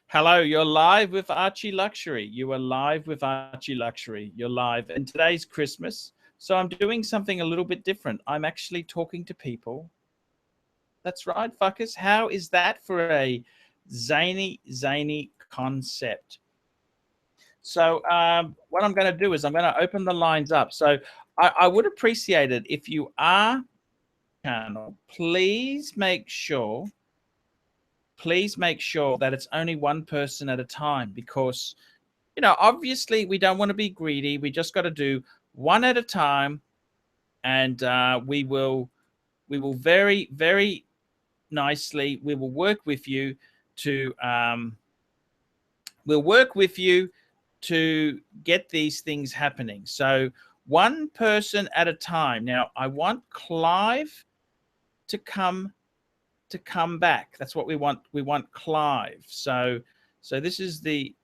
Hello, you're live with Archieluxury. You are live with Archieluxury. You're live. And today's Christmas, so I'm doing something a little bit different. I'm actually talking to people. That's right, fuckers. How is that for a zany concept? So what I'm going to do is I'm going to open the lines up. So I would appreciate it if you are channel, please make sure that it's only one person at a time, because obviously we don't want to be greedy. We just got to do one at a time, and we will very nicely, we will work with you to get these things happening. So one person at a time. Now I want Clive to come back. That's what we want. We want Clive. So this is the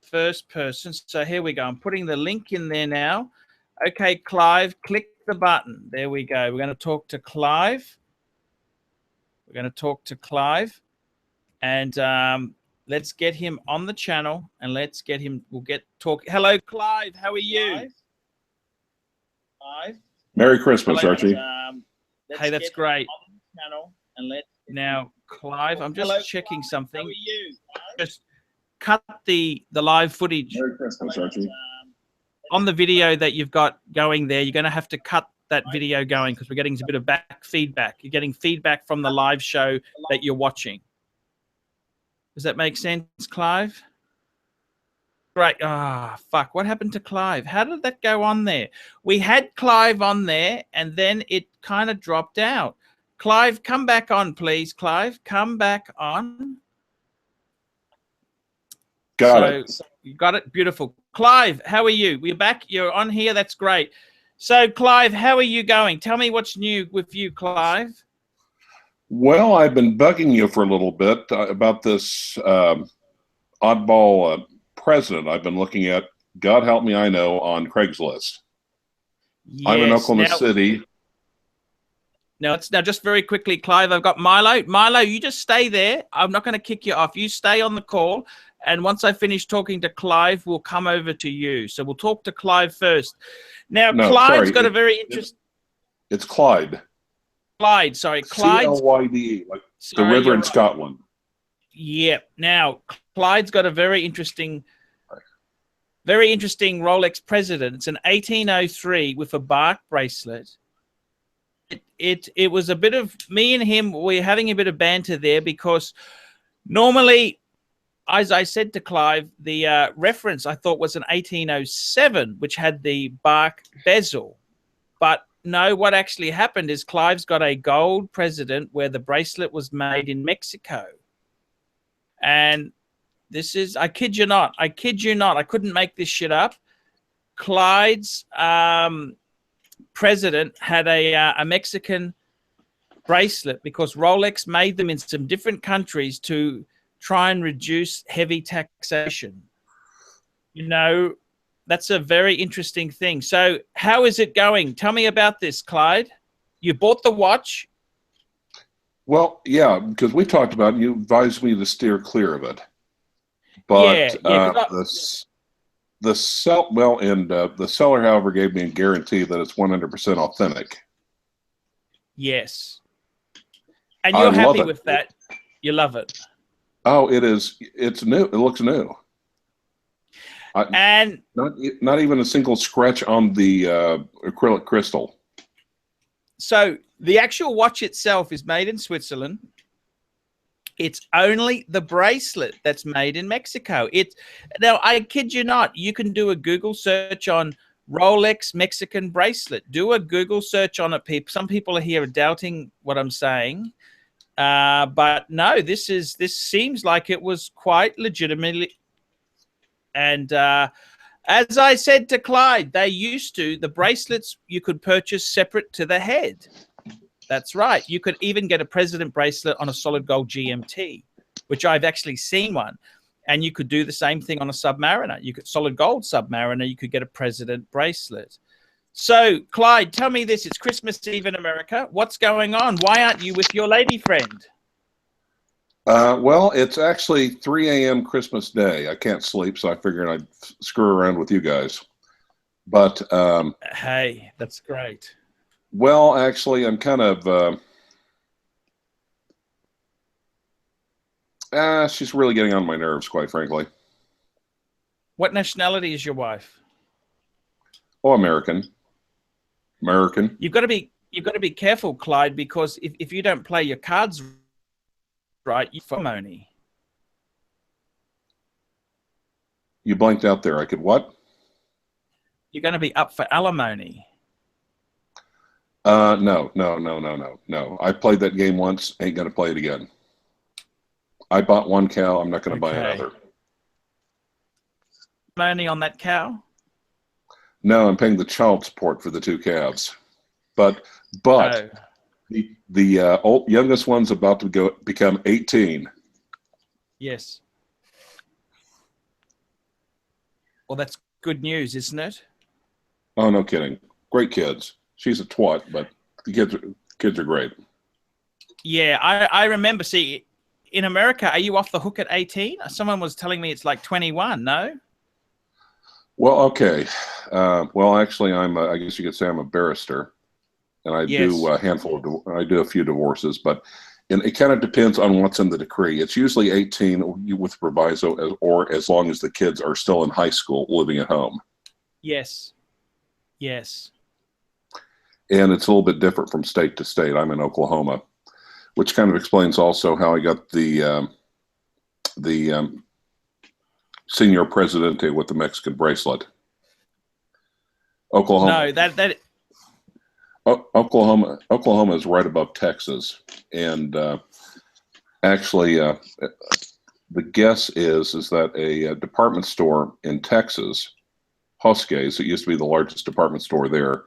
first person. So here we go. I'm putting the link in there now. Okay, Clive, click the button. There we go. We're going to talk to Clive. And let's get him on the channel, and let's get him. We'll get talk. Hello, Clive. How are you? Clive. Merry Christmas, hello, Archie. Hey, that's great. And now, Clive, I'm just checking something. How are you, just cut the live footage. Merry Christmas, Archie. On the video that you've got going there, you're going to have to cut that video going, because we're getting a bit of back feedback. You're getting feedback from the live show that you're watching. Does that make sense, Clive? Right. Ah, fuck. What happened to Clive? How did that go on there? We had Clive on there, and then it kind of dropped out. Clive, come back on, please. Clive, come back on. Got it. You got it? Beautiful. Clive, how are you? We're back. You're on here. That's great. So, Clive, how are you going? Tell me what's new with you, Clive. Well, I've been bugging you for a little bit about this oddball president I've been looking at, God help me, I know, on Craigslist. Yes. I'm in Oklahoma City. Now, just very quickly, Clive, I've got Milo. Milo, you just stay there. I'm not going to kick you off. You stay on the call. And once I finish talking to Clive, we'll come over to you. So we'll talk to Clive first. Now, no, Clive's got a very interesting... It's Clyde. Clyde, sorry. Clyde's... C-L-Y-D-E, like the river in Scotland. Yeah. Now, Clyde's got a very interesting Rolex president. It's an 1803 with a bark bracelet. It was a bit of, me and him, we're having a bit of banter there, because normally, as I said to Clive, the reference I thought was an 1807, which had the bark bezel. But no, what actually happened is Clive's got a gold president where the bracelet was made in Mexico. And this is, I kid you not, I couldn't make this shit up. Clyde's president had a Mexican bracelet, because Rolex made them in some different countries to try and reduce heavy taxation. That's a very interesting thing. So how is it going? Tell me about this, Clyde. You bought the watch? Well, yeah, because we talked about it. You advised me to steer clear of it. But the seller, however, gave me a guarantee that it's 100% authentic. Yes. And you're happy with that? You love it? Oh, it is. It's new. It looks new. And not even a single scratch on the acrylic crystal. So the actual watch itself is made in Switzerland. It's only the bracelet that's made in Mexico. Now, I kid you not, you can do a Google search on Rolex Mexican bracelet. Do a Google search on it. Some people are here doubting what I'm saying. But no, this seems like it was quite legitimately. And as I said to Clyde, the bracelets you could purchase separate to the head. That's right. You could even get a president bracelet on a solid gold GMT, which I've actually seen one. And you could do the same thing on a Submariner. You could solid gold Submariner. You could get a president bracelet. So, Clyde, tell me this. It's Christmas Eve in America. What's going on? Why aren't you with your lady friend? Well, it's actually 3 a.m. Christmas Day. I can't sleep, so I figured I'd screw around with you guys. But Hey, that's great. well, actually, I'm kind of she's really getting on my nerves, quite frankly. What nationality is your wife? Oh, American. American. You've got to be careful, Clyde, because if you don't play your cards right, you for money. You blanked out there. I could what? You're going to be up for alimony. No, no, no, no, no, no. I played that game once. Ain't gonna play it again. I bought one cow. I'm not gonna buy Okay. another. Money on that cow? No, I'm paying the child support for the two calves. But Oh, the youngest one's about to become 18. yes. Well, that's good news, isn't it? Oh, no kidding. Great kids. She's a twat, but the kids are great. Yeah, I remember. See, in America, are you off the hook at 18? Someone was telling me it's like 21. No? Well, okay. Well, actually, I guess you could say I'm a barrister, and I do Yes. I do a few divorces, but it kind of depends on what's in the decree. It's usually 18 with proviso, or as long as the kids are still in high school living at home. Yes. Yes. And it's a little bit different from state to state. I'm in Oklahoma, which kind of explains also how I got the Senor Presidente with the Mexican bracelet. Oklahoma. No, that Oklahoma is right above Texas, and actually, the guess is that a department store in Texas, Hoske's, it used to be the largest department store there,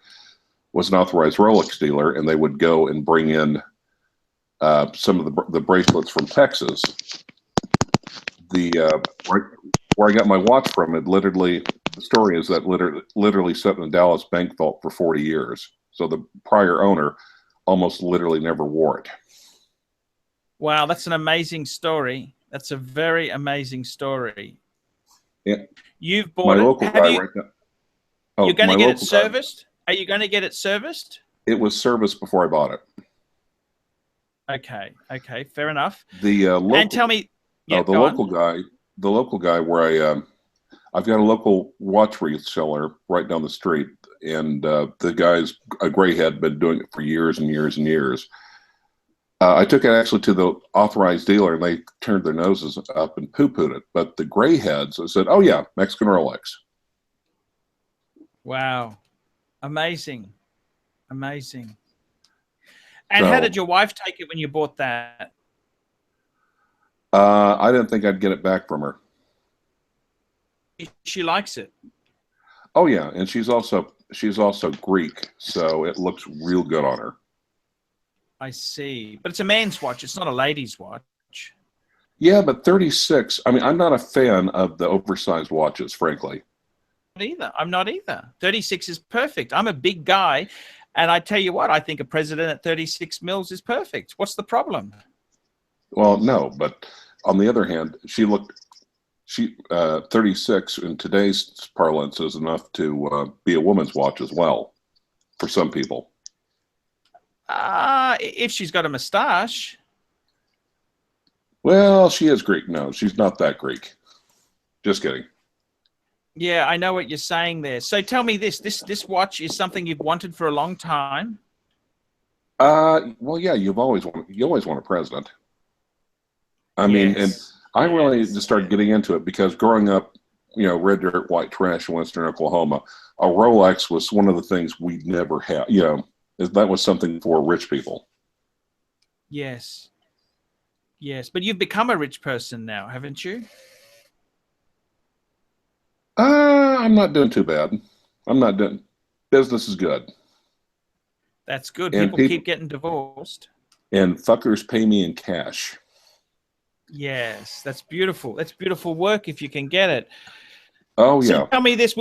was an authorized Rolex dealer, and they would go and bring in some of the bracelets from Texas. Where I got my watch from, the story is that literally sat in the Dallas bank vault for 40 years. So the prior owner almost literally never wore it. wow, that's an amazing story. That's a very amazing story. Yeah. You've bought My it. local Have guy you? right now. Oh, You're going my to get it local guy. serviced? Are you going to get it serviced? It was serviced before I bought it. Okay. Okay. Fair enough. The And local, tell me, yeah, the go on. local guy where I've got a local watch reseller right down the street, and the guy's a gray head, been doing it for years and years and years. I took it actually to the authorized dealer, and they turned their noses up and poo-pooed it. But the gray heads said, "Oh yeah, Mexican Rolex." Wow. Amazing. Amazing. And how So did your wife take it when you bought that? I didn't think I'd get it back from her. She likes it. Oh yeah, and she's also Greek, so it looks real good on her. I see. But it's a man's watch. It's not a lady's watch. Yeah, but 36. I mean, I'm not a fan of the oversized watches, frankly. I'm not either. 36 is perfect. I'm a big guy. And I tell you what, I think a president at 36 mils is perfect. What's the problem? Well, no, but on the other hand, she 36 in today's parlance is enough to be a woman's watch as well for some people. If she's got a mustache. Well, she is Greek. No, she's not that Greek. Just kidding. Yeah, I know what you're saying there. So tell me this watch is something you've wanted for a long time? Well, yeah, you always want a president. I mean, and Yes. I really Yes. just started getting into it because growing up, red dirt, white trash in Western Oklahoma, a Rolex was one of the things we never had. That was something for rich people. Yes. Yes. But you've become a rich person now, haven't you? I'm not doing too bad. I'm not doing. Business is good, That's good. and People people keep getting divorced. and fuckers pay me in cash. Yes, that's beautiful. That's beautiful work if you can get it. Oh So yeah, tell me this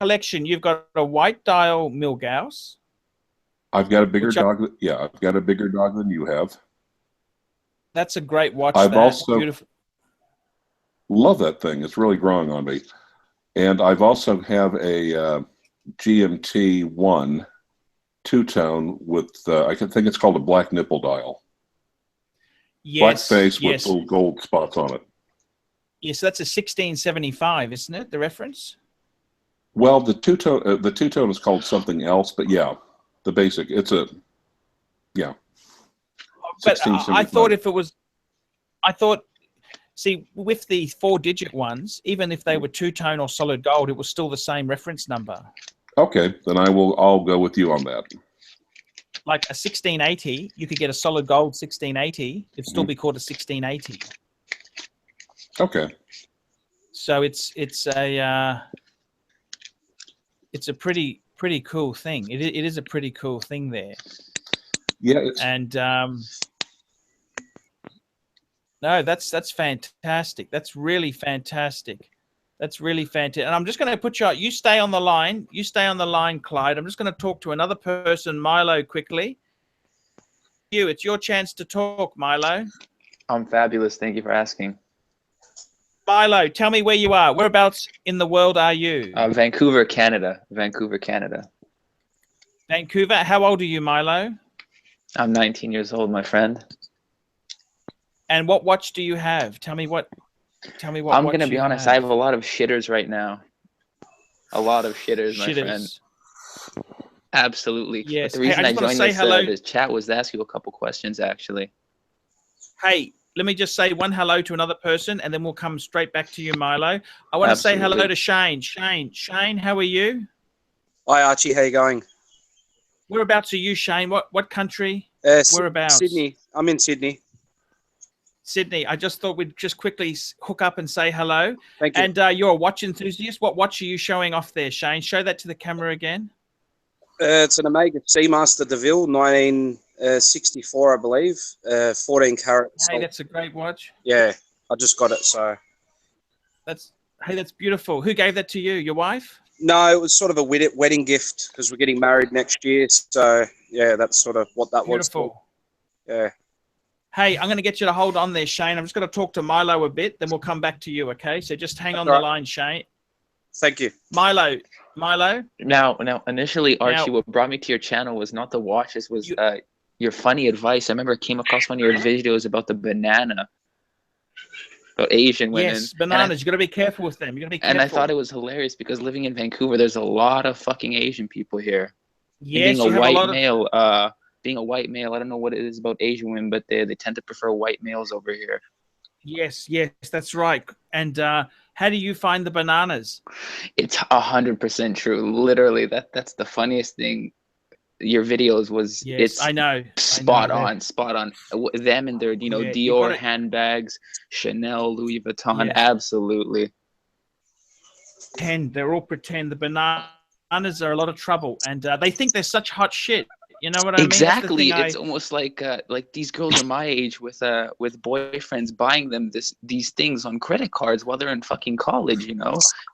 collection. You've got a white dial Milgauss, I've got a bigger which dog. Yeah, I've got a bigger dog than you have. That's a great watch. I've also beautiful. Love that thing. It's really growing on me. And I've also have a GMT 1 two-tone with, I can think it's called a black nipple dial. Yes. Black face with little gold spots on it. Yes, that's a 1675, isn't it? The reference? Well, the two-tone is called something else, but yeah, the basic. It's a, yeah. But I thought if it was, see, with the 4-digit ones, even if they were two-tone or solid gold, it was still the same reference number. Okay, then I'll go with you on that. Like a 1680, you could get a solid gold 1680. It'd still be called a 1680. Okay. So it's a pretty cool thing. It is a pretty cool thing there. Yeah. And no, that's fantastic. That's really fantastic. That's really fantastic. And I'm just going to put you out. You stay on the line. You stay on the line, Clyde. I'm just going to talk to another person, Milo, quickly. It's your chance to talk, Milo. I'm fabulous. Thank you for asking. Milo, tell me where you are. Whereabouts in the world are you? Vancouver, Canada. Vancouver, Canada. Vancouver. How old are you, Milo? I'm 19 years old, my friend. And what watch do you have? Tell me what. I'm going to be honest. I have a lot of shitters right now. A lot of shitters, my friend. Absolutely. Yes. But the reason I joined this chat was to ask you a couple questions, actually. Hey, let me just say one hello to another person, and then we'll come straight back to you, Milo. I want to say hello to Shane. Shane, how are you? Hi, Archie. How you going? Whereabouts are you, Shane? What country? Whereabouts? Sydney. I'm in Sydney. Sydney. I just thought we'd just quickly hook up and say hello. Thank you. And you're a watch enthusiast. What watch are you showing off there, Shane? Show that to the camera again. It's an Omega Seamaster DeVille, 1964, I believe. 14 carat. Hey, that's a great watch. Yeah, I just got it. So that's beautiful. Who gave that to you? Your wife? No, it was sort of a wedding gift because we're getting married next year. So yeah, that's sort of what that was. Beautiful. Yeah. Hey, I'm going to get you to hold on there, Shane. I'm just going to talk to Milo a bit, then we'll come back to you, okay? So just hang on the line, Shane. Thank you. Milo. Now, initially, Archie, what brought me to your channel was not the watches, was your funny advice. I remember I came across one of your videos about the banana, about Asian women. Yes, bananas. You got to be careful with them. You got to be careful. And I thought it was hilarious because living in Vancouver, there's a lot of fucking Asian people here. Yes, being a white male, being a white male, I don't know what it is about Asian women, but they tend to prefer white males over here. Yes, that's right. And how do you find the bananas? It's 100% true. Literally, that's the funniest thing. Your videos was I know spot on. Them and their Dior handbags, Chanel, Louis Vuitton, absolutely. They're all pretend. The bananas are a lot of trouble, and they think they're such hot shit. You know what I mean? Exactly. It's almost like these girls are my age with boyfriends buying them these things on credit cards while they're in fucking college,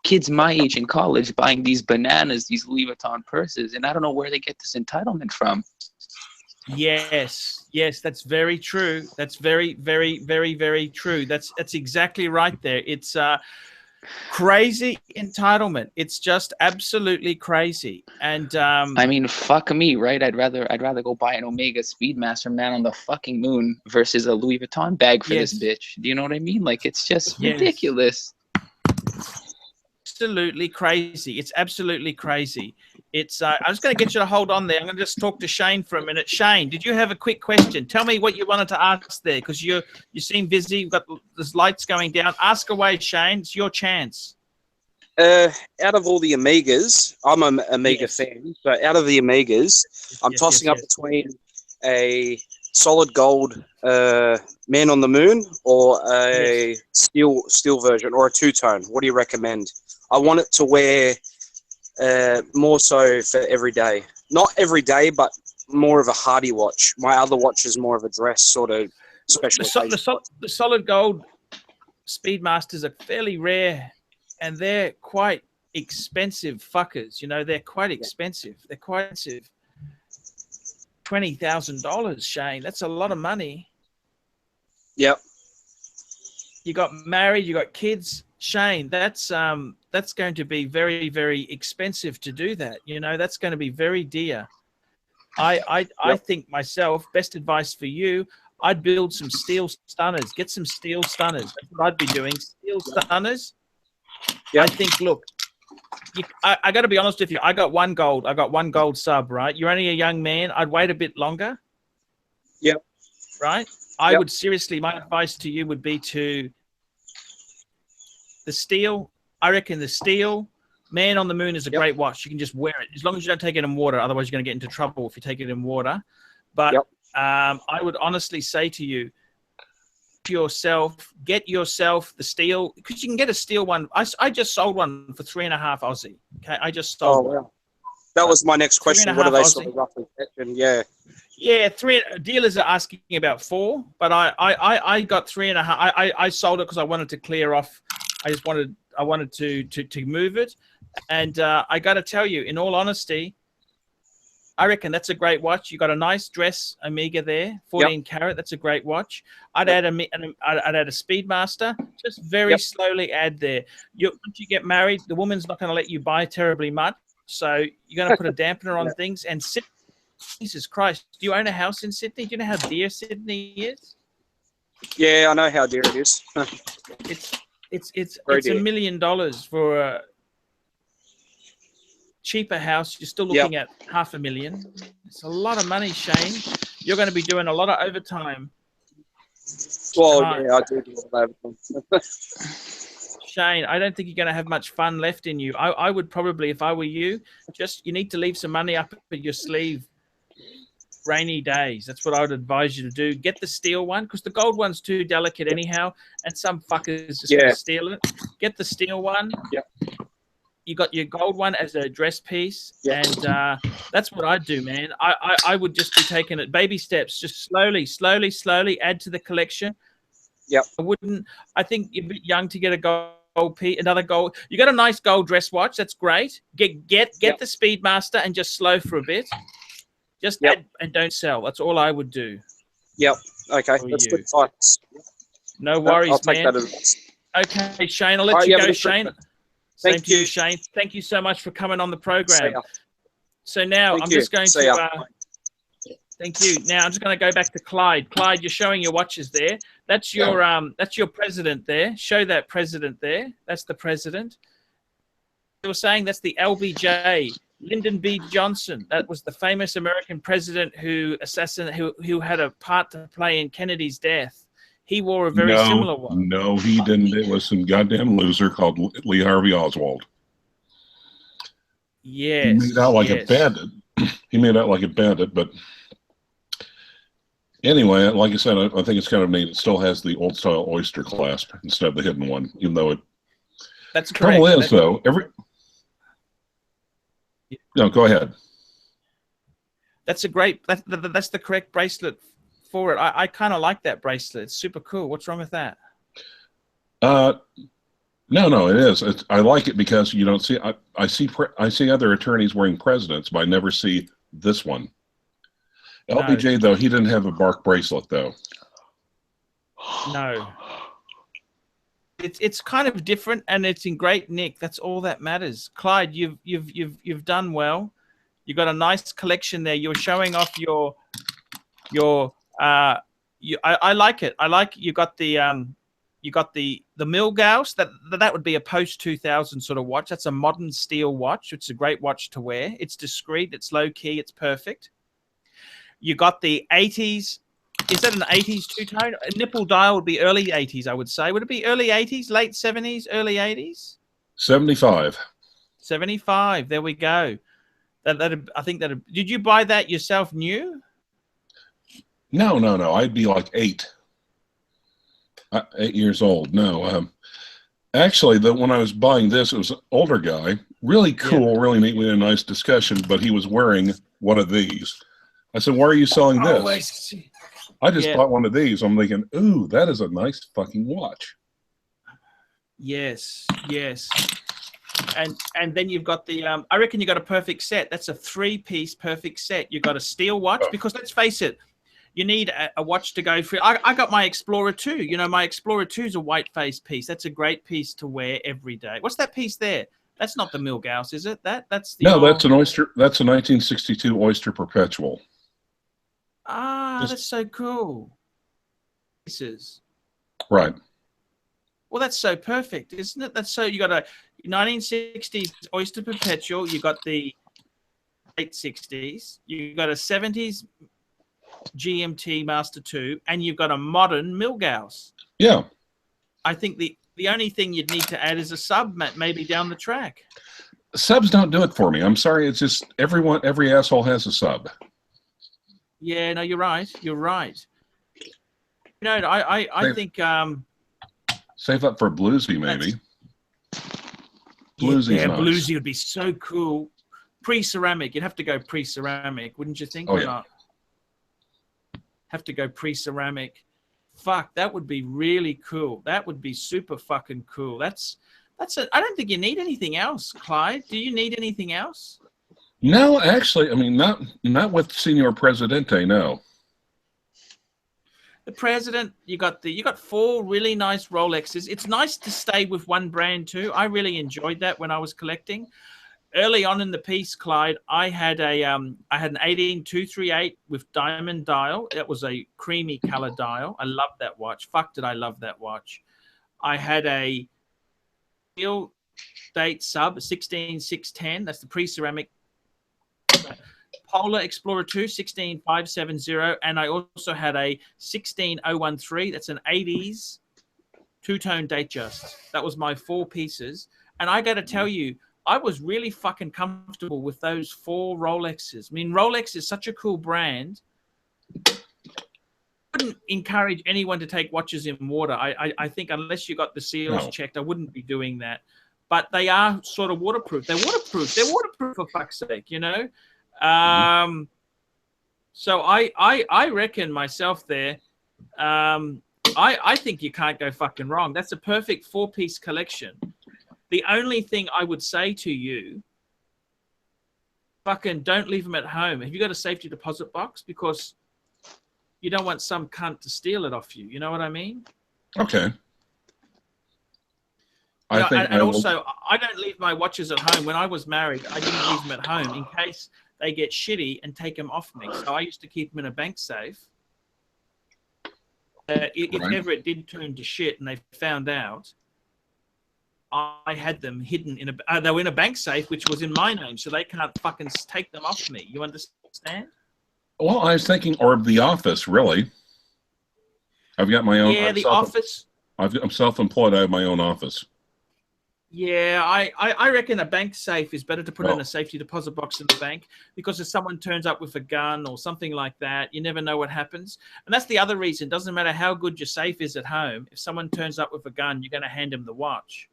Kids my age in college buying these bananas, these Louis Vuitton purses, and I don't know where they get this entitlement from. Yes, that's very true. That's very, very, very, very true. That's exactly right there. It's crazy entitlement. It's just absolutely crazy. And I mean, fuck me, right? I'd rather go buy an Omega Speedmaster Man on the fucking moon versus a Louis Vuitton bag for this bitch. Do you know what I mean? Like, it's just ridiculous. Absolutely crazy. It's absolutely crazy. It's I'm just going to get you to hold on there. I'm going to just talk to Shane for a minute. Shane, did you have a quick question? Tell me what you wanted to ask there, because you seem busy. You've got there's lights going down. Ask away, Shane. It's your chance. Out of all the Omegas, I'm an Omega fan. So out of the Omegas, I'm tossing up between a solid gold Man on the Moon or a steel version or a two-tone. What do you recommend? I want it to wear more so for every day. Not every day, but more of a hardy watch. My other watch is more of a dress sort of special. The solid gold Speedmasters are fairly rare, and they're quite expensive fuckers. They're quite expensive. They're quite expensive. $20,000, Shane. That's a lot of money. Yep. You got married, you got kids. Shane, that's going to be very, very expensive to do that. You know, that's going to be very dear. I think myself, best advice for you, I'd build some steel stunners. Get some steel stunners. That's what I'd be doing. Steel stunners. Yep. I think, look, I got to be honest with you. I got one gold sub, right? You're only a young man. I'd wait a bit longer. Yep. Right? I would seriously, my advice to you would be to the steel. I reckon the steel Man on the Moon is a great watch. You can just wear it as long as you don't take it in water. Otherwise, you're going to get into trouble if you take it in water. But I would honestly say to you, get yourself the steel, because you can get a steel one. I just sold one for 3.5 Aussie. Okay, I just sold one. That was my next question. What are they sort of roughly fetching? Yeah, dealers are asking about 4, but I got 3.5. I sold it because I wanted to clear off. I wanted to move it, and I got to tell you, in all honesty, I reckon that's a great watch. You got a nice dress Omega there, 14 karat. That's a great watch. I'd add a Speedmaster. Just very slowly add there. Once you get married, the woman's not going to let you buy terribly much, so you're going to put a dampener on things. And Jesus Christ, do you own a house in Sydney? Do you know how dear Sydney is? Yeah, I know how dear it is. It's $1 million for a cheaper house. You're still looking at $500,000. It's a lot of money, Shane. You're going to be doing a lot of overtime. Well, yeah, I do a lot of overtime. Shane, I don't think you're going to have much fun left in you. I would probably, if I were you, you need to leave some money up at your sleeve. Rainy days. That's what I would advise you to do. Get the steel one, because the gold one's too delicate anyhow, and some fuckers just going to steal it. Get the steel one. You got your gold one as a dress piece, and that's what I'd do, man. I would just be taking it baby steps, just slowly add to the collection. I think you're a bit young to get a gold piece, another gold. You got a nice gold dress watch. That's great. Get the Speedmaster and just slow for a bit. Just add and don't sell. That's all I would do. Okay. That's good advice. No worries, I'll take man. that advice. Okay, Shane. I'll let you go, Shane. Thank you, Shane. Thank you so much for coming on the program. So now I'm just going to. Thank you. Now I'm just going to go back to Clyde. Clyde, you're showing your watches there. That's your president there. Show that president there. That's the president. They were saying that's the LBJ. Lyndon B. Johnson, that was the famous American president who had a part to play in Kennedy's death. He wore a very similar one. No, he didn't. It was some goddamn loser called Lee Harvey Oswald. Yes. He made out like a bandit. He made out like a bandit, but anyway, like I said, I think it's kind of neat. It still has the old style oyster clasp instead of the hidden one, even though it. That's correct. Trouble is, though, No, go ahead. That's the correct bracelet for it. I kind of like that bracelet. It's super cool. What's wrong with that? No, it is. I like it because you don't see. I see other attorneys wearing presidents, but I never see this one. LBJ though, he didn't have a bark bracelet though. No. It's kind of different, and it's in great nick. That's all that matters. Clyde, you've done well. You got a nice collection there. You're showing off your. I like it. I like you got the Milgauss. That would be a post 2000 sort of watch. That's a modern steel watch. It's a great watch to wear. It's discreet. It's low key. It's perfect. You got the 80s. Is that an 80s two-tone? A nipple dial would be early 80s, I would say. Would it be early 80s, late 70s, early 80s? 75. 75. There we go. I think that. Did you buy that yourself new? No. I'd be like 8 years old. No. Actually, when I was buying this, it was an older guy. Really cool, really neat. We had a nice discussion, but he was wearing one of these. I said, why are you selling this? I just bought one of these. I'm thinking, ooh, that is a nice fucking watch. Yes. And then you've got the, I reckon you got a perfect set. That's a 3-piece perfect set. You got a steel watch, because let's face it, You need a watch to go for. I got my Explorer 2. You know, my Explorer 2 is a white face piece. That's a great piece to wear every day. What's that piece there? That's not the Milgauss, is it? That's the that's an Oyster. That's a 1962 Oyster Perpetual. Ah, that's so cool. Pieces. Right. Well, that's so perfect, isn't it? That's so, you got a 1960s Oyster Perpetual. You got the late 60s. You got a 70s GMT Master 2, and you've got a modern Milgauss. Yeah. I think the only thing you'd need to add is a sub, maybe down the track. Subs don't do it for me. I'm sorry. It's just every asshole has a sub. Yeah, no, you're right. You're right. You know, I think save up for bluesy maybe. Bluesy's yeah, nice. bluesy would be so cool. Pre-ceramic, you'd have to go pre-ceramic, wouldn't you think? Oh, or yeah. not? Have to go pre-ceramic. Fuck, that would be really cool. That would be super fucking cool. That's it. I don't think you need anything else, Clyde. Do you need anything else? No, actually, I mean, not with Senor Presidente, no. The President, you got 4 really nice Rolexes. It's nice to stay with one brand too. I really enjoyed that when I was collecting. Early on in the piece, Clyde, I had an 18238 with diamond dial. It was a creamy color dial. I loved that watch. Fuck, did I love that watch. I had a steel date sub 16610. That's the pre-ceramic Polar Explorer 2 16570, and I also had a 16013. That's an 80s two-tone Datejust. That was my 4 pieces, and I got to tell you, I was really fucking comfortable with those 4 Rolexes. I mean, Rolex is such a cool brand. I wouldn't encourage anyone to take watches in water. I think unless you got the seals checked, I wouldn't be doing that. But they are sort of waterproof. They're waterproof. They're waterproof for fuck's sake, you know? So I reckon myself there, I think you can't go fucking wrong. That's a perfect 4-piece collection. The only thing I would say to you, fucking don't leave them at home. Have you got a safety deposit box? Because you don't want some cunt to steal it off you. You know what I mean? Okay. And also, I don't leave my watches at home. When I was married, I didn't leave them at home in case they get shitty and take them off me. So I used to keep them in a bank safe. If ever it did turn to shit and they found out, I had them hidden in they were in a bank safe, which was in my name, so they can't fucking take them off me. You understand? Well, I was thinking, or the office, really. I've got my own. Yeah, the office. I'm self-employed. I have my own office. Yeah, I reckon a bank safe is better to put in a safety deposit box in the bank, because if someone turns up with a gun or something like that, you never know what happens. And that's the other reason. It doesn't matter how good your safe is at home. If someone turns up with a gun, you're going to hand them the watch.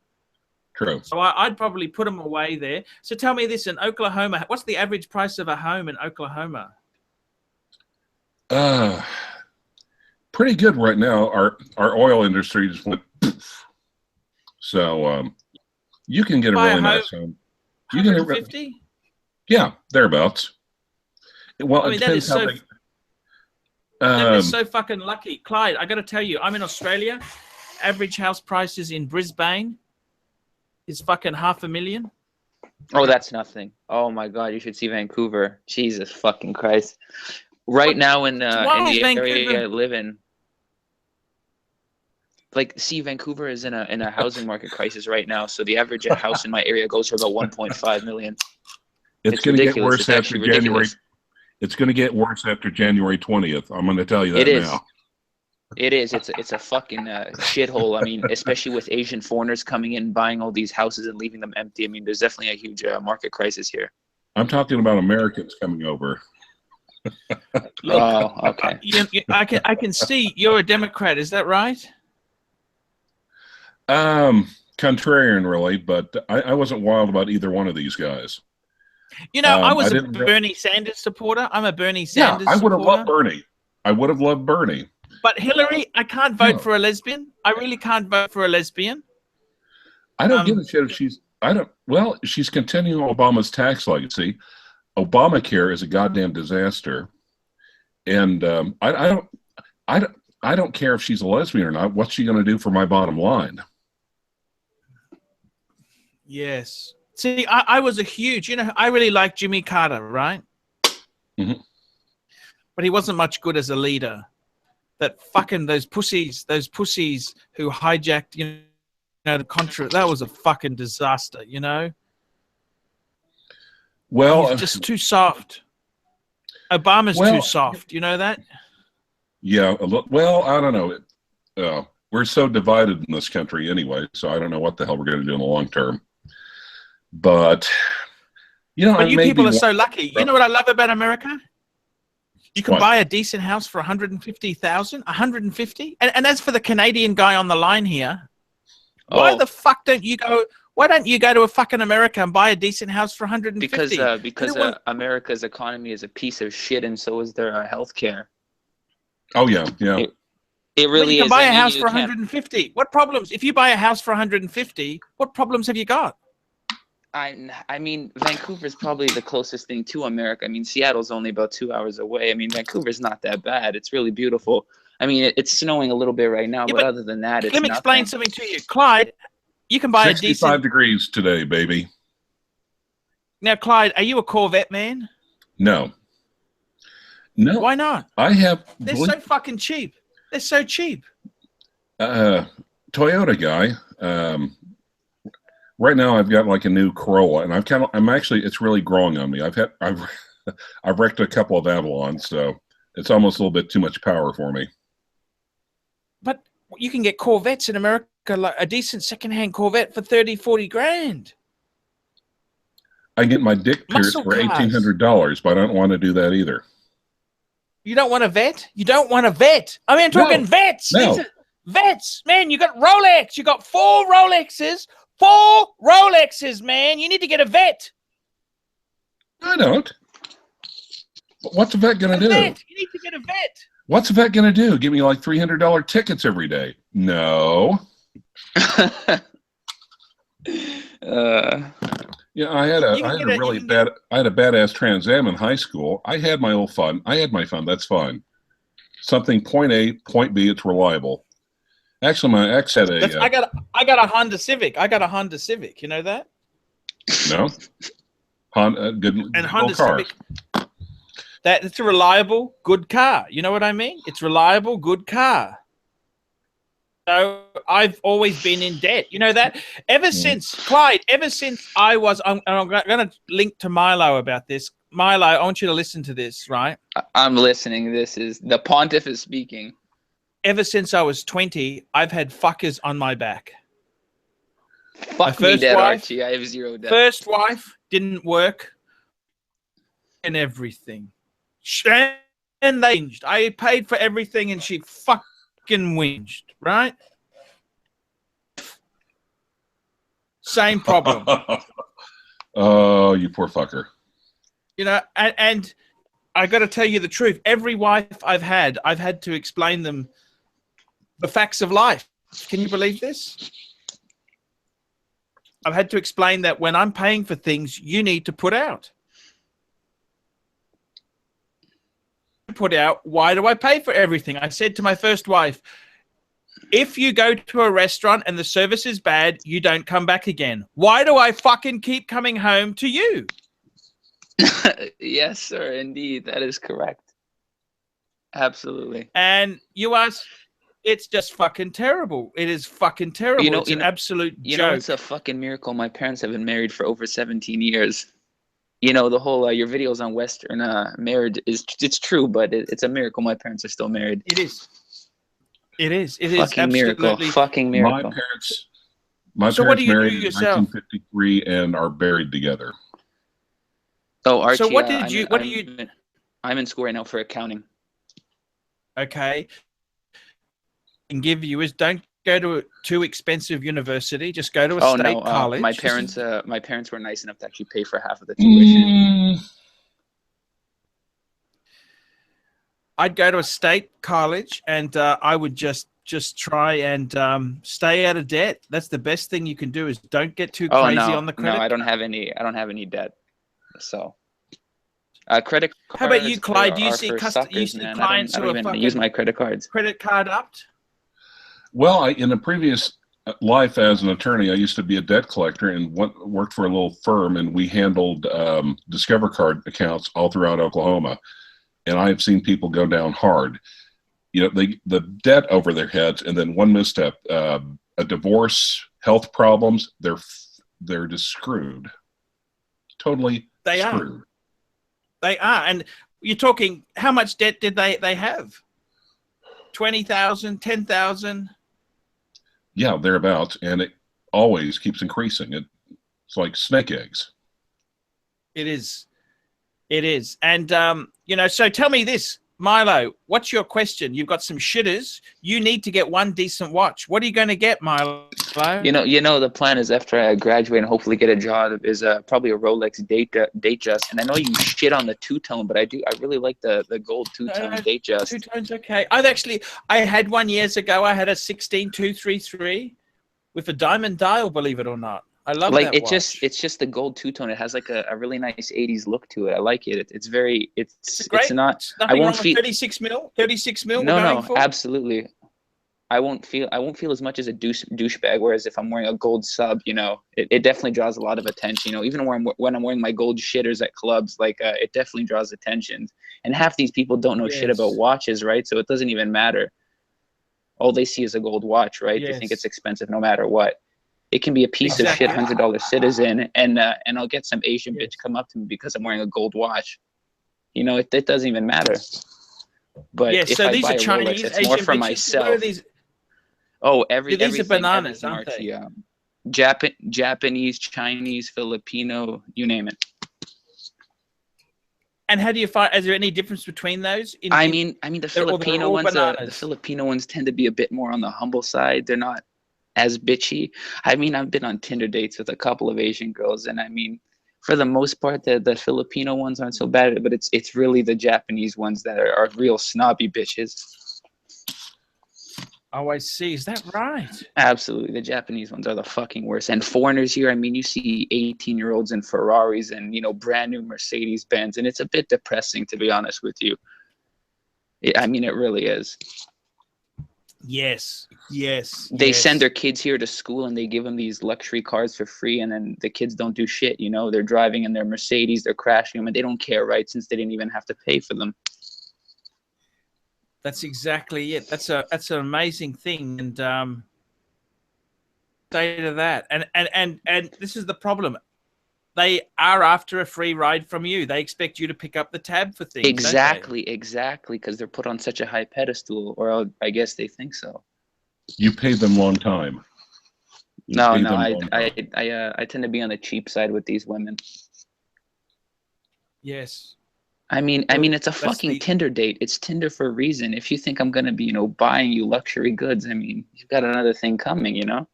True. So I'd probably put them away there. So tell me this, in Oklahoma, what's the average price of a home in Oklahoma? Pretty good right now. Our oil industry just went. So you can get a really nice home. You can 150? Yeah, thereabouts. Well, I mean, that is so. That is so fucking lucky, Clyde. I got to tell you, I'm in Australia. Average house prices in Brisbane is fucking $500,000. Oh, that's nothing. Oh my God, you should see Vancouver. Jesus fucking Christ! Right now in the area I live in, like, see, Vancouver is in a housing market crisis right now. So the average house in my area goes for about 1.5 million. It's going to get worse after January. It's going to get worse after January 20th. I'm going to tell you that now. It is. It's a fucking shithole. I mean, especially with Asian foreigners coming in, buying all these houses and leaving them empty. I mean, there's definitely a huge market crisis here. I'm talking about Americans coming over. Look, oh, okay. I can see you're a Democrat. Is that right? Contrarian, really, but I wasn't wild about either one of these guys. You know, I was a Bernie Sanders supporter. I'm a Bernie Sanders supporter. I would have loved Bernie. I would have loved Bernie. But Hillary, I can't vote for a lesbian. I really can't vote for a lesbian. I don't give a shit if she's. Well, she's continuing Obama's tax legacy. Obamacare is a goddamn disaster, And I don't care if she's a lesbian or not. What's she going to do for my bottom line? Yes. See, I was a huge, I really liked Jimmy Carter, right? Mm-hmm. But he wasn't much good as a leader. That fucking those pussies who hijacked, the Contra, that was a fucking disaster, Well, he's just too soft. Obama's too soft. You know that? Yeah. Well, I don't know. We're so divided in this country anyway, so I don't know what the hell we're going to do in the long term. But, but you people are so lucky. You know what I love about America? You can buy a decent house for $150,000, $150. And as for the Canadian guy on the line here, why the fuck don't you go? Why don't you go to a fucking America and buy a decent house for $150? Because America's economy is a piece of shit, and so is their healthcare. Oh yeah. It really you can is. buy a house for $150. What problems? If you buy a house for $150, what problems have you got? I mean, Vancouver's probably the closest thing to America. I mean, Seattle's only about 2 hours away. I mean, Vancouver's not that bad. It's really beautiful. I mean, it's snowing a little bit right now, but other than that, it's let me explain something to you. Clyde, you can buy a decent... 65 degrees today, baby. Now, Clyde, are you a Corvette man? No. No. Why not? They're so fucking cheap. They're so cheap. Toyota guy. Right now, I've got like a new Corolla, and it's really growing on me. I've wrecked a couple of Avalons, so it's almost a little bit too much power for me. But you can get Corvettes in America, like a decent secondhand Corvette for 30, 40 grand. I get my dick pierced for $1,800, but I don't want to do that either. You don't want a vet? You don't want a vet? I mean, I'm talking vets. No. Vets, man. You got Rolex. You got 4 Rolexes. 4 Rolexes, man. You need to get a vet. I don't. What's a vet going to do? You need to get a vet. What's a vet going to do? Give me like $300 tickets every day? No. Yeah, I had a badass Trans Am in high school. I had my old fun. That's fine. Something point A, point B. It's reliable. Actually, my ex had a. I got a Honda Civic. You know that? No. Honda car. Civic. It's a reliable, good car. You know what I mean? It's reliable, good car. So I've always been in debt. You know that? Ever since, Clyde, I was, I'm going to link to Milo about this. Milo, I want you to listen to this, right? I'm listening. This is, the pontiff is speaking. Ever since I was 20, I've had fuckers on my back. Fuck me dead, Archie. I have 0 debt. First wife didn't work and everything. And they whinged. I paid for everything and she fucking whinged, right? Same problem. Oh, you poor fucker. And I got to tell you the truth. Every wife I've had to explain them the facts of life. Can you believe this? I've had to explain that when I'm paying for things, you need to put out. Why do I pay for everything? I said to my first wife, if you go to a restaurant and the service is bad, you don't come back again. Why do I fucking keep coming home to you? Yes, sir. Indeed. That is correct. Absolutely. And you ask, it's just fucking terrible. It is fucking terrible. It's an absolute joke. It's a fucking miracle. My parents have been married for over 17 years. The whole your videos on Western marriage it's true, but it's a miracle my parents are still married. It is. It is fucking miracle. Fucking miracle. My parents married in 1953 and are buried together. Oh, Archie. So what did you? What do you? I'm in school right now for accounting. Okay. And give you is don't go to a too expensive university. Just go to a state college. My parents were nice enough to actually pay for half of the tuition. I'd go to a state college, and I would just try and stay out of debt. That's the best thing you can do. Is don't get too crazy on the credit. No, I don't have any debt. So Credit cards. How about you, Clyde? Do you are see for suckers, man? I Clients who don't are even fucking use my credit cards. credit card upped? Well, in a previous life as an attorney, I used to be a debt collector and worked for a little firm, and we handled Discover Card accounts all throughout Oklahoma. And I have seen people go down hard. You know, the debt over their heads, and then one misstep, a divorce, health problems, they're just screwed. Totally screwed. They are. And you're talking, how much debt did they have? 20,000, 10,000? Yeah, thereabouts, and it always keeps increasing. It's like snake eggs. It is. It is. And, you know, so tell me this, Milo, what's your question? You've got some shitters. You need to get one decent watch. What are you going to get, Milo? You know, the plan is after I graduate and hopefully get a job is probably a Rolex Datejust. And I know you shit on the two-tone, but I really like the gold two-tone Datejust. Two-tone's okay. I had one years ago. I had a 16233 with a diamond dial, believe it or not. I love that watch. It's just the gold two-tone. It has like a really nice 80s look to it. I like it. It's great. It's not. Nothing wrong with 36 mil. 36 mil. No, absolutely. I won't feel as much as a douchebag. Whereas if I'm wearing a gold sub, you know, it definitely draws a lot of attention. You know, even when I'm wearing my gold shitters at clubs, like it definitely draws attention. And half these people don't know shit about watches, right? So it doesn't even matter. All they see is a gold watch, right? They think it's expensive no matter what. It can be a piece of shit $100 Citizen, and I'll get some Asian bitch come up to me because I'm wearing a gold watch. You know, it doesn't even matter. But if so I these buy are Chinese, Rolex, it's Asian more for bitches. myself. What are these? Oh, these are bananas, aren't Archie, they? Japanese, Chinese, Filipino, you name it. And how do you find? Is there any difference between those? I mean, the Filipino ones. The Filipino ones tend to be a bit more on the humble side. They're not as bitchy. I mean, I've been on Tinder dates with a couple of Asian girls, and I mean, for the most part, the Filipino ones aren't so bad. But it's really the Japanese ones that are real snobby bitches. Oh, I see. Is that right? Absolutely. The Japanese ones are the fucking worst. And foreigners here, I mean, you see 18-year-olds in Ferraris and, you know, brand new Mercedes-Benz. And it's a bit depressing, to be honest with you. I mean, it really is. Yes. They send their kids here to school and they give them these luxury cars for free. And then the kids don't do shit. You know, they're driving in their Mercedes, they're crashing them, and they don't care, right? Since they didn't even have to pay for them. That's exactly it. That's an amazing thing, and say to that, and this is the problem. They are after a free ride from you. They expect you to pick up the tab for things. Exactly, because they're put on such a high pedestal, or I guess they think so. You pay them long time. I tend to be on the cheap side with these women. Yes. I mean, it's a fucking Tinder date. It's Tinder for a reason. If you think I'm gonna be, you know, buying you luxury goods, I mean, you've got another thing coming, you know.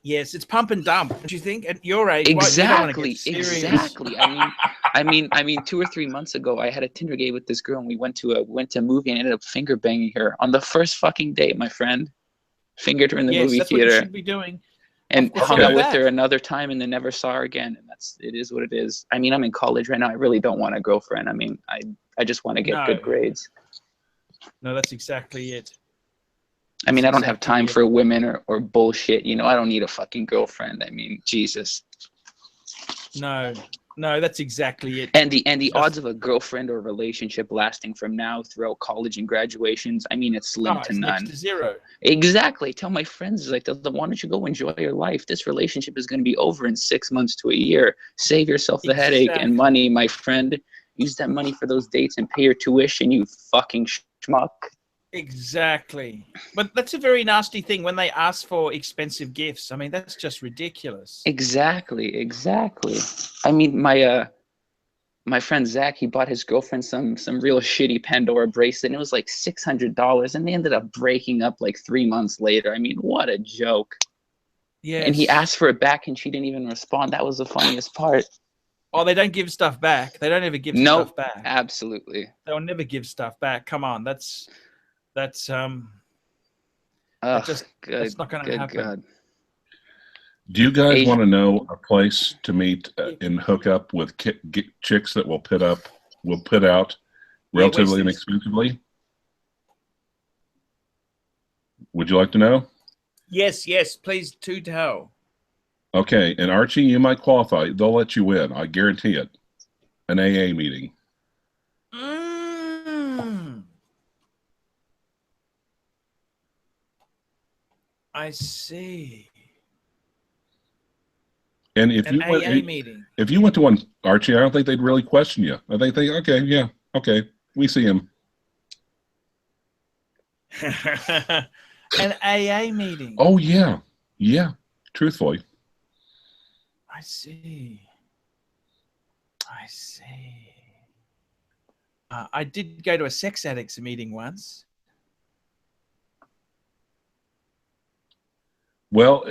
Yes, it's pump and dump. Don't you think? At your age, exactly. I mean, 2 or 3 months ago, I had a Tinder date with this girl, and we went to a movie and ended up finger banging her on the first fucking date. My friend fingered her in the movie that's theater. What you should be doing. And hung out with her another time, and then never saw her again. And it is what it is. I mean, I'm in college right now. I really don't want a girlfriend. I mean, I just want to get good grades. No, that's exactly it. I mean, I don't have time for women or bullshit. You know, I don't need a fucking girlfriend. I mean, Jesus. No, that's exactly it. And the odds of a girlfriend or relationship lasting from now throughout college and graduations, I mean, it's slim to none. Next to zero. Exactly. Tell my friends, like, why don't you go enjoy your life? This relationship is going to be over in 6 months to a year. Save yourself the headache and money, my friend. Use that money for those dates and pay your tuition, you fucking schmuck. Exactly. But that's a very nasty thing when they ask for expensive gifts. I mean, that's just ridiculous. Exactly. I mean, my friend Zach, he bought his girlfriend some real shitty Pandora bracelet, and it was like $600, and they ended up breaking up like 3 months later. I mean, what a joke. Yeah. And he asked for it back, and she didn't even respond. That was the funniest part. Oh, they don't give stuff back. They don't ever give stuff back. Absolutely. They'll never give stuff back. Come on, that's that's not going to happen. God. Do you guys Asian. want to know a place to meet and hook up with chicks that will put out Yeah, where's relatively this? inexpensively? Would you like to know? Yes, yes, please do tell. Okay, and Archie, you might qualify. They'll let you in. I guarantee it. An AA meeting. I see. And if An you AA went, meeting. if you went to one, Archie, I don't think they'd really question you. I think they, okay, yeah, okay, we see him. An AA meeting. Oh yeah, yeah. Truthfully, I see. I see. I did go to a sex addicts meeting once. well,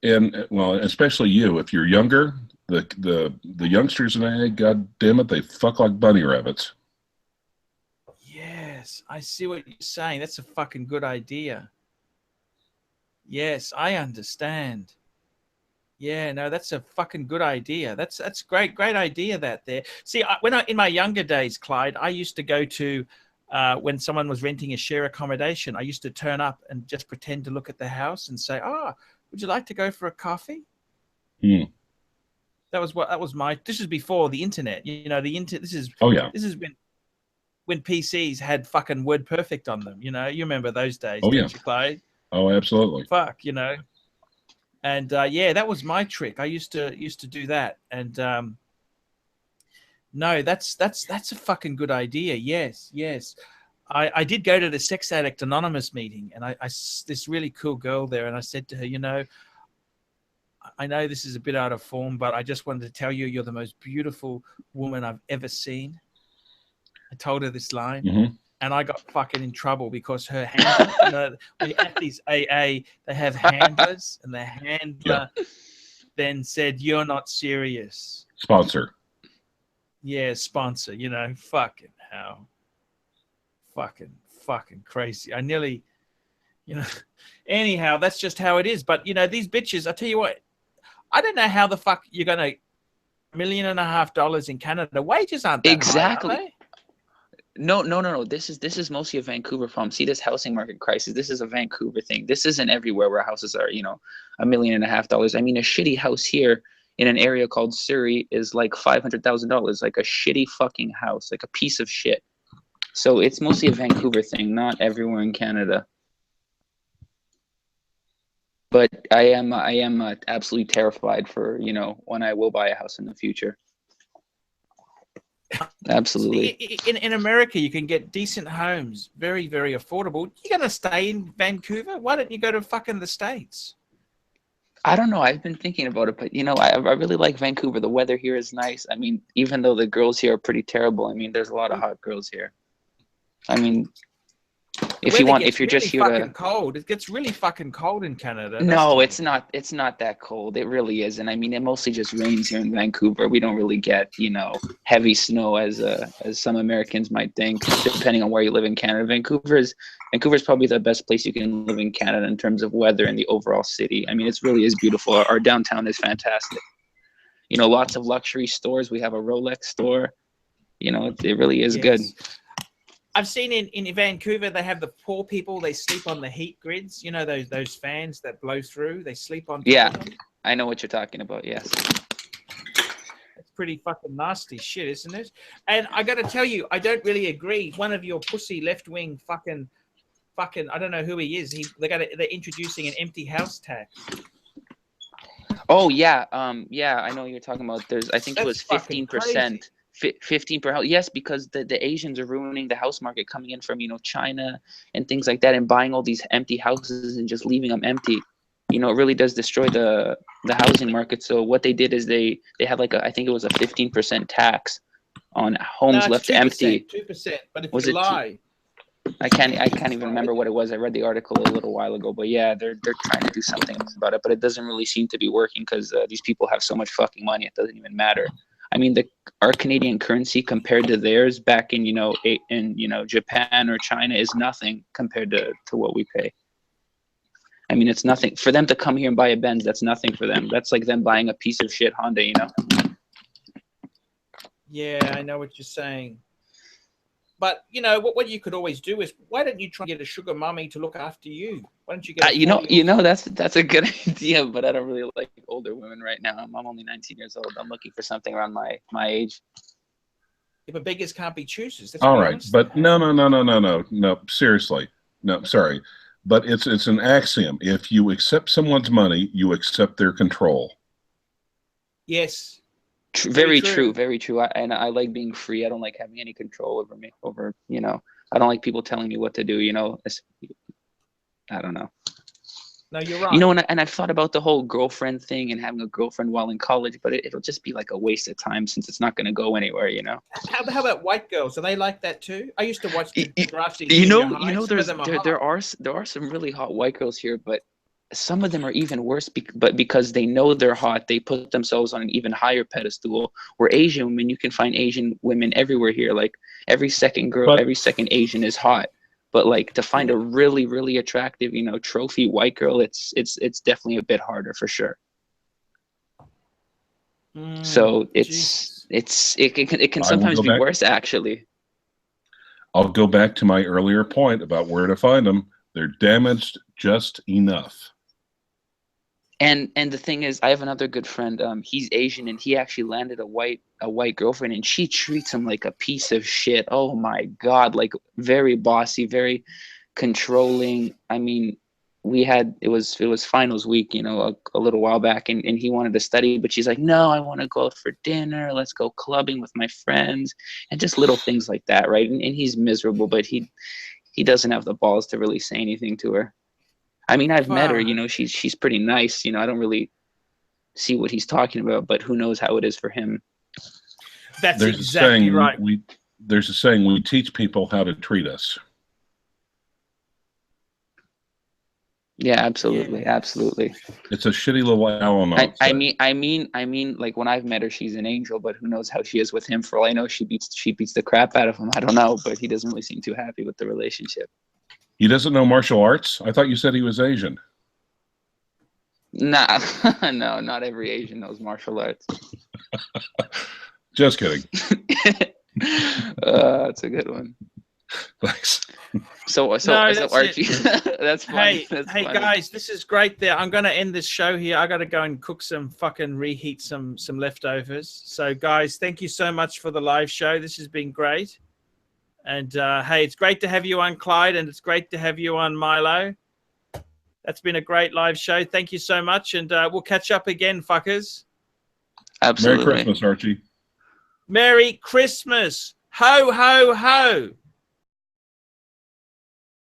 and well, especially you, if you're younger, the youngsters in AA, God damn it, they fuck like bunny rabbits. Yes, I see what you're saying. That's a fucking good idea. Yes, I understand. Yeah, no, that's a fucking good idea. That's great idea that there. See, in my younger days, Clyde, I used to go to when someone was renting a share accommodation. I used to turn up and just pretend to look at the house and say, "Ah, would you like to go for a coffee?" Hmm. That was my. This is before the internet. You know, the internet. Oh yeah. This is when PCs had fucking WordPerfect on them. You know, you remember those days, Oh don't yeah. you, Clyde? Oh, absolutely. Fuck, you know. And yeah, that was my trick. I used to do that. And no, that's a fucking good idea. Yes, yes. I did go to the Sex Addict Anonymous meeting, and I this really cool girl there, and I said to her, you know, I know this is a bit out of form, but I just wanted to tell you, you're the most beautiful woman I've ever seen. I told her this line. Mm-hmm. And I got fucking in trouble because her handler, you know, when you're at these AA, they have handlers, and the handler then said, "You're not serious." Sponsor. Yeah, sponsor, you know, fucking hell. Fucking crazy. I nearly, you know, anyhow, that's just how it is. But, you know, these bitches, I tell you what, I don't know how the fuck you're going to $1.5 million in Canada. Wages aren't that Exactly. high, are they? No. This is mostly a Vancouver problem. See, this housing market crisis, this is a Vancouver thing. This isn't everywhere where houses are, you know, $1.5 million. I mean, a shitty house here in an area called Surrey is like $500,000, like a shitty fucking house, like a piece of shit. So it's mostly a Vancouver thing, not everywhere in Canada. But I am absolutely terrified for, you know, when I will buy a house in the future. Absolutely. In America, you can get decent homes, very, very affordable. You're going to stay in Vancouver? Why don't you go to fucking the States? I don't know. I've been thinking about it, but, you know, I really like Vancouver. The weather here is nice. I mean, even though the girls here are pretty terrible, I mean, there's a lot of hot girls here. I mean, if you're really just here fucking to... cold. It gets really fucking cold in Canada. No, it's not that cold. It really isn't. I mean, it mostly just rains here in Vancouver. We don't really get, you know, heavy snow as some Americans might think, depending on where you live in Canada. Vancouver's probably the best place you can live in Canada in terms of weather and the overall city. I mean, it really is beautiful. Our downtown is fantastic. You know, lots of luxury stores. We have a Rolex store. You know, it really is good. I've seen in Vancouver, they have the poor people. They sleep on the heat grids. You know, those fans that blow through. They sleep on top of them. I know what you're talking about. Yes. It's pretty fucking nasty shit, isn't it? And I got to tell you, I don't really agree. One of your pussy left-wing fucking, I don't know who he is. They're introducing an empty house tax. Oh yeah, yeah, I know what you're talking about. I think it was 15%. 15 per house. Yes, because the Asians are ruining the house market, coming in from, you know, China and things like that, and buying all these empty houses and just leaving them empty. You know, it really does destroy the housing market. So what they did is they had like I think it was a 15% tax on homes left 2%, empty. 2%. But if was you it lie, I can't even remember what it was. I read the article a little while ago, but yeah, they're trying to do something about it, but it doesn't really seem to be working because these people have so much fucking money, it doesn't even matter. I mean, our Canadian currency compared to theirs back in, you know, Japan or China is nothing compared to what we pay. I mean, it's nothing for them to come here and buy a Benz. That's nothing for them. That's like them buying a piece of shit Honda, you know? Yeah, I know what you're saying. But, you know, what you could always do is, why don't you try and get a sugar mummy to look after you? Why don't you get you know, that's a good idea, but I don't really like older women right now. I'm only 19 years old. I'm looking for something around my age. Yeah, but beggars can't be choosers. All right, but no, seriously. No, sorry. But it's an axiom. If you accept someone's money, you accept their control. Yes. Very true. Very true. I like being free. I don't like having any control over me. You know, I don't like people telling me what to do. You know, I don't know. No, you're right. You know, and I've thought about the whole girlfriend thing and having a girlfriend while in college, but it'll just be like a waste of time since it's not going to go anywhere. You know. How about white girls? Are they like that too? I used to watch the drafty. You know, there are some really hot white girls here, but some of them are even worse. But because they know they're hot, they put themselves on an even higher pedestal. Where Asian women, you can find Asian women everywhere here. Like every second second Asian is hot. But like to find a really, really attractive, you know, trophy white girl, it's definitely a bit harder for sure. So it can sometimes be worse actually. I'll go back to my earlier point about where to find them. They're damaged just enough. And the thing is, I have another good friend. He's Asian, and he actually landed a white girlfriend, and she treats him like a piece of shit. Oh my God, like very bossy, very controlling. I mean, it was finals week, you know, a little while back, and he wanted to study, but she's like, no, I want to go out for dinner. Let's go clubbing with my friends, and just little things like that, right? And he's miserable, but he doesn't have the balls to really say anything to her. I mean, I've met her, you know, she's pretty nice. You know, I don't really see what he's talking about, but who knows how it is for him. That's exactly right. There's a saying, we teach people how to treat us. Yeah, absolutely. Yeah. Absolutely. It's a shitty little Alamo. I mean, like when I've met her, she's an angel, but who knows how she is with him. For all I know, she beats the crap out of him. I don't know, but he doesn't really seem too happy with the relationship. He doesn't know martial arts? I thought you said he was Asian. Nah, no, not every Asian knows martial arts. Just kidding. That's a good one. Thanks. So Archie, that's funny. Hey, guys, this is great. There, I'm going to end this show here. I got to go and cook reheat some leftovers. So, guys, thank you so much for the live show. This has been great. And hey, it's great to have you on, Clyde, and it's great to have you on, Milo. That's been a great live show. Thank you so much, and we'll catch up again, fuckers. Absolutely. Merry Christmas, Archie. Merry Christmas. Ho, ho, ho.